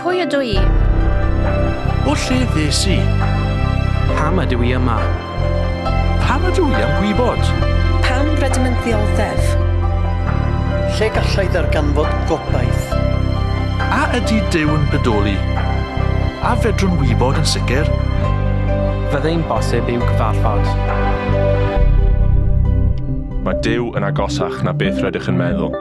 Pwy ydw i? O lle ddes i? Pam ydw i yma? Pam ydw i am gwybod? Pam rydym yn ddioddef? Lle gallai ddarganfod gobaith? A ydy Duw yn bodoli? A fedrwn wybod yn sicr? Fyddai'n bosib i'w cyfarfod. Mae Duw yn agosach na beth rydych yn meddwl.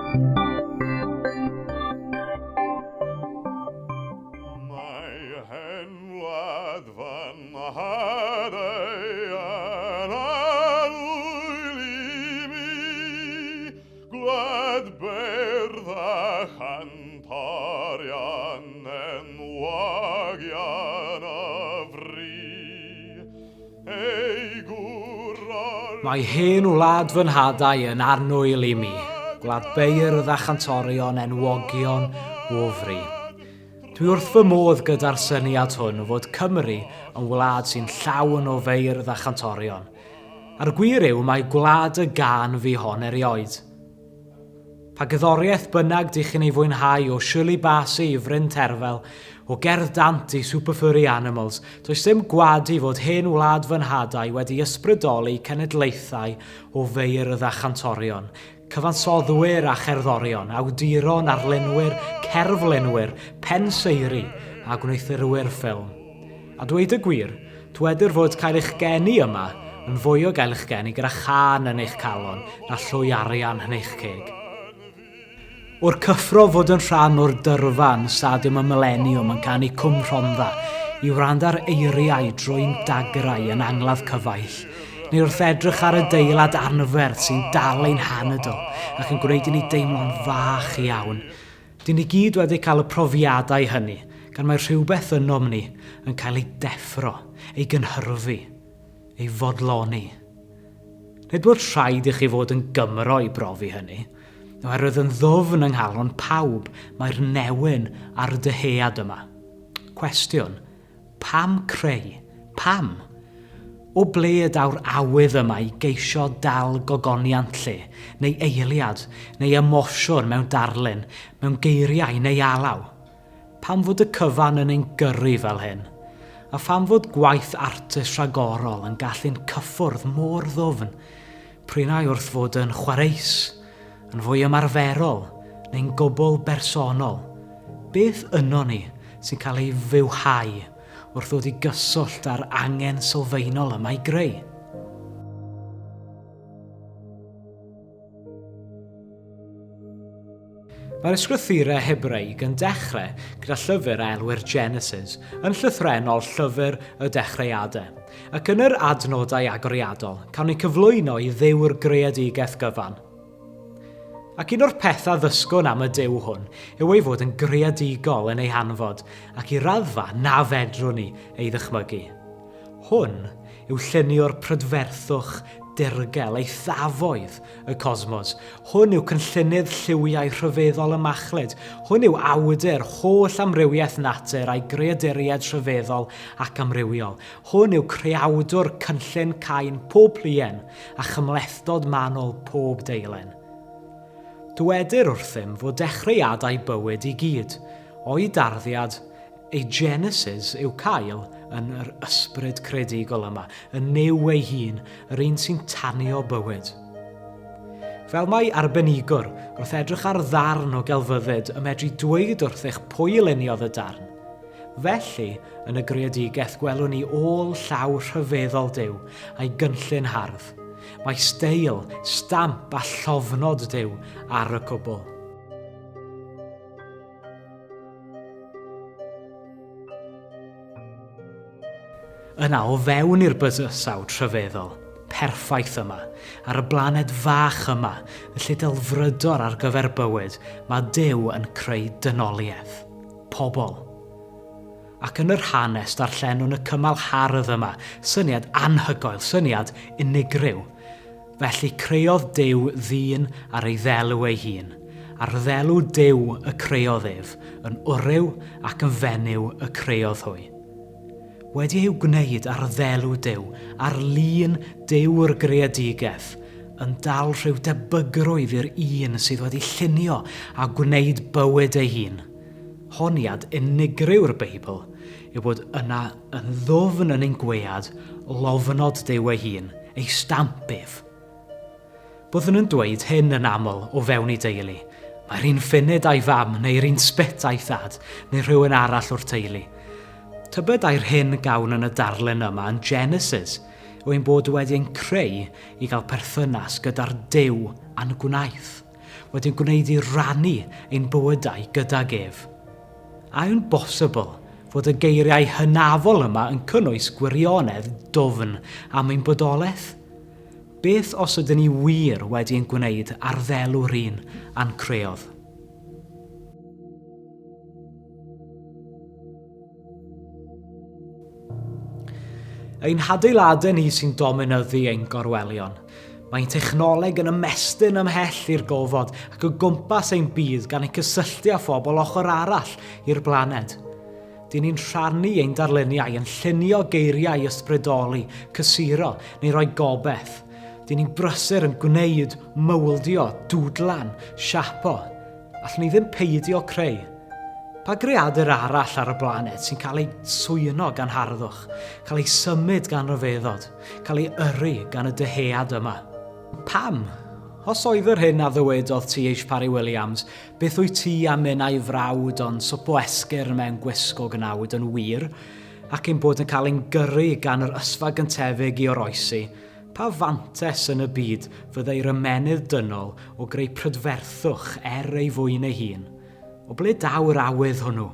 Mae hen wlad fy nhadau yn arnwyl i mi, gwlad beirdd a chantorion enwogion wofri. Dwi wrth fy modd gyda'r syniad hwn o fod Cymru yn wlad sy'n llawn o feirdd a chantorion. A'r gwir yw mae gwlad y gan fi hon erioed. Pa gyddoriaeth bynnag dych chi'n ei fwynhau o Shirley Bassey i Fryn Terfel, o gerdd dant i Super Furry Animals, does dim gwadu fod hen wlad fy nhadau wedi ysbrydoli cenedlaethau o feirdd a chantorion, cyfansoddwyr a cherddorion, awduron, arlunwyr, cerflunwyr, penseiri a gwneithurwyr ffilm. A dweud y gwir, dywedir fod cael eich geni yma yn fwy o gael eich geni gyda chan yn eich calon na llwy arian yn eich ceg. O'r cyffro fod yn rhan o'r dyrfa yn stadiwm y millenniwm yn canu Cwm Rhondda i wranda'r eiriau drwy'n dagrau yn angladd cyfaill, neu wrth edrych ar y deilad anferth sy'n dal ein hanydol ac yn gwneud i ni deimlo'n fach iawn. Dyn ni gyd wedi cael y profiadau hynny, gan mae rhywbeth ynom ni yn cael ei deffro, ei gynhyrfu, ei fodloni. Nid bod rhaid i chi fod yn Gymro i brofi hynny, oherwydd yn ddwfn yng nghalon pawb mae'r newyn ar y dyhead yma. Cwestiwn, pam creu? Pam? O ble y daw'r awydd yma i geisio dal gogoniant lle, neu eiliad, neu emosiwn mewn darlun, mewn geiriau neu alaw? Pam fod y cyfan yn ein gyrru fel hyn? A pham fod gwaith artist rhagorol yn gallu'n cyffwrdd mor ddwfn, prinau wrth fod yn chwareus, yn fwy ymarferol neu'n gwbl bersonol? Beth yno ni sy'n cael ei fywhau wrth ddod i gyswllt ar angen sylfaenol yma i greu? Mae'r ysgrythurau Hebraeg yn dechrau gyda llyfr a elwir Genesis yn llythrenol llyfr y dechreuadau, ac yn yr adnodau agoriadol cawn ni cyflwyno i Dduw'r greadigaeth gyfan. Ac un o'r pethau ddysgwn am y Duw hwn yw ei fod yn greadigol yn ei hanfod ac i raddfa na fedrwn ni ei ddychmygu. Hwn yw llunio'r prydferthwch dirgel, ei thafoedd y cosmos. Hwn yw cynllunydd lliwiau rhyfeddol y machlud. Hwn yw awdur holl amrywiaeth natur a'i greaduriad rhyfeddol ac amrywiol. Hwn yw creawdwr cynllun cain pob plien a chymlethdod manwl pob deilen. Dywedir wrthym fod dechreuadau bywyd i gyd, o'i darddiad, ei Genesis yw cael yn yr ysbryd credigol yma, yn niw ei hun, yr un sy'n tanio bywyd. Fel mae arbenigwr wrth edrych ar ddarn o gelfyddyd y medru dweud wrth eich pwy luniodd y darn. Felly, yn y greadigaeth gwelwn ni ôl llaw rhyfeddol Duw a'i gynllun hardd. Mae steil, stamp a llofnod Duw ar y cwbl. Yna o fewn i'r bydysawd rhyfeddol, perffaith yma, ar y blaned fach yma, y lle delfrydor ar gyfer bywyd, mae Duw yn creu dynoliaeth, pobl. Ac yn yr hanes darllenwn y cymal hardd yma, syniad anhygoel, syniad unigryw. Felly creodd Duw ddyn ar ei ddelw ei hun, a'r ddelw Duw y creodd ef, yn wryw ac yn fenyw y creodd hwy. Wedi i'w gwneud ar ddelw Duw, ar lun Duw'r greadigaeth, yn dal rhyw debygrwydd i'r un sydd wedi llunio a gwneud bywyd ei hun. honiad unigryw'r Beibl yw bod yna yn ddwfn yn ein gwead lofnod Dduw ei hun, ei stampif. Byddwn yn dweud hyn yn aml o fewn ei deulu. Mae'r un ffunud a'i fam, neu'r un sbit a'i thad, neu rhywun arall o'r teulu. Tybed ai'r hyn gawn yn y darlun yma yn Genesis, o ein bod wedi'n creu i gael perthynas gyda'r Dduw a'n gwnaeth, wedi'n gwneud i rannu ein bywydau gydag ef. A yw'n bosibl fod y geiriau hynafol yma yn cynnwys gwirionedd dwfn am ein bodolaeth? Beth os ydyn ni wir wedi'n gwneud ar ddelw'r un a'n creodd? Ein hadeiladau ni sy'n dominyddu ein gorwelion. Mae'n technoleg yn ymestyn ymhell i'r gofod ac o gwmpas ein byd gan ei cysylltu â phobl ochr arall i'r blaned. Dyn ni'n rhannu ein darluniau yn llunio geiriau ysbrydoli, cysuro neu roi gobeth. Dyn ni'n brysur yn gwneud, mywldio, dwdlan, siapo. Allwn ni ddim peidio creu. Pa greadur arall ar y blaned sy'n cael ei swino gan harddwch, cael ei symud gan ryfeddod, cael ei yrru gan y dyhead yma? Pam? Os oedd yr hyn a ddywedodd T.H. Parry Williams, beth wyt ti am mynd a'i frawd ond swpo esgyr mewn gwisgo gnawd yn wir, ac ein bod yn cael ein gyrru gan yr ysfa gyntefig i oroesi, pa fantes yn y byd fyddai'r ymenydd dynol o greu prydferthwch ei fwyn ei hun? O ble daw'r awydd hwnnw?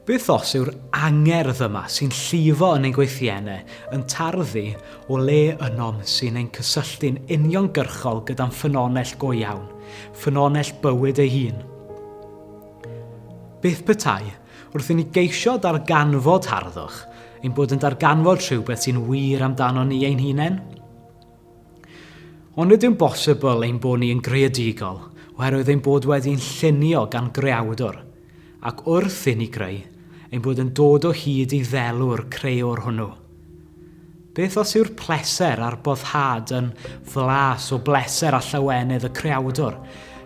Beth os yw'r angerdd yma sy'n llifo yn ein gweithiennau yn tarddu o le ynom sy'n ein cysylltu'n uniongyrchol gyda'n ffynonell go iawn, ffynonell bywyd ei hun? Beth petai wrth i ni geisio darganfod harddwch ein bod yn darganfod rhywbeth sy'n wir amdano ni ein hunain? Ond ydyw'n bosibl ein bod ni yn greadigol oherwydd ein bod wedi'n llunio gan greawdwr, ac wrth i ni greu, ein bod yn dod o hyd i ddelw'r creowr hwnnw. Beth os yw'r pleser a'r boddhad yn flas o bleser a llawenydd y creawdwr,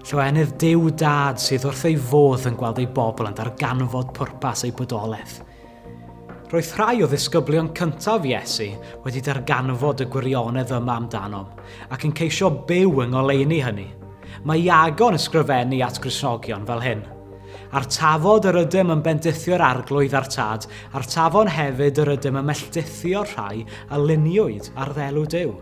llawenydd Duw Dad sydd wrth ei fodd yn gweld ei bobl yn darganfod pwrpas ei bodolaeth. Roedd rhai o ddisgyblion cyntaf Iesu wedi darganfod y gwirionedd yma amdanom, ac yn ceisio byw yng ngoleuni hynny. Mae Iagon ysgrifennu at Gristnogion fel hyn. A'r tafod yr ydym yn bendithio'r arglwydd a'r tad, a'r tafon hefyd yr ydym yn melltithio rhai a luniwyd ar ddelw Duw.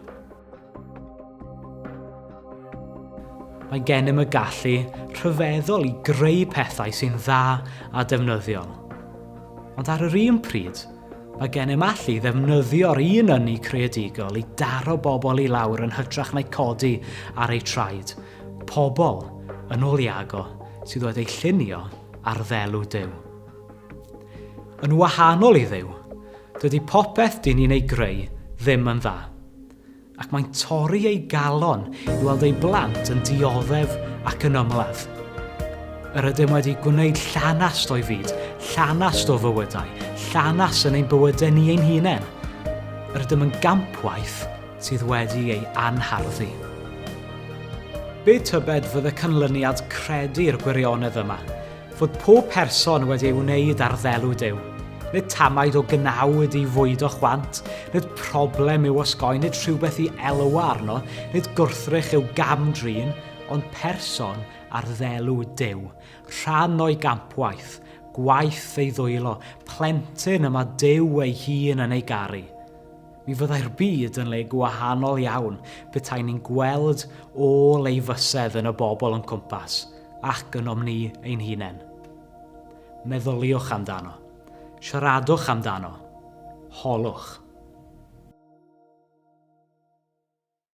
Mae gennym y gallu rhyfeddol i greu pethau sy'n dda a defnyddiol. Ond ar yr un pryd, mae gennym allu ddefnyddio'r un ynni creadigol i daro bobl i lawr yn hytrach na'i codi ar ei traed. Pobl yn ôl Iago sydd wedi'i llunio ar ddelw Duw. Yn wahanol i Dduw, dydy popeth dyn ni'n ei greu ddim yn dda, ac mae'n torri ei galon i weld ei blant yn dioddef ac yn ymladd. Yr ydym wedi gwneud llanast o'i fyd, llanast o fywydau, llanas yn ein bywydau ni ein hunain. Yr ydym yn gampwaith sydd wedi ei anharddu. Be tybed fydd y canlyniad credu'r gwirionedd yma, fod pob person wedi ei wneud ar ddelw Duw, nid tamaid o gnawd i fwydo chwant, nid problem i'w osgoi, nid rhywbeth i elwa arno, nid gwrthrych i'w gamdrin, ond person ar ddelw Duw, rhan o'i gampwaith, gwaith ei ddwylo, plentyn yma Duw ei hun yn ei garu. Mi fyddai'r byd yn le gwahanol iawn petai ni'n gweld ôl ei fysedd yn y bobl yn cwmpas ac yn ni ein hunain. Meddyliwch amdano, siaradwch amdano, holwch.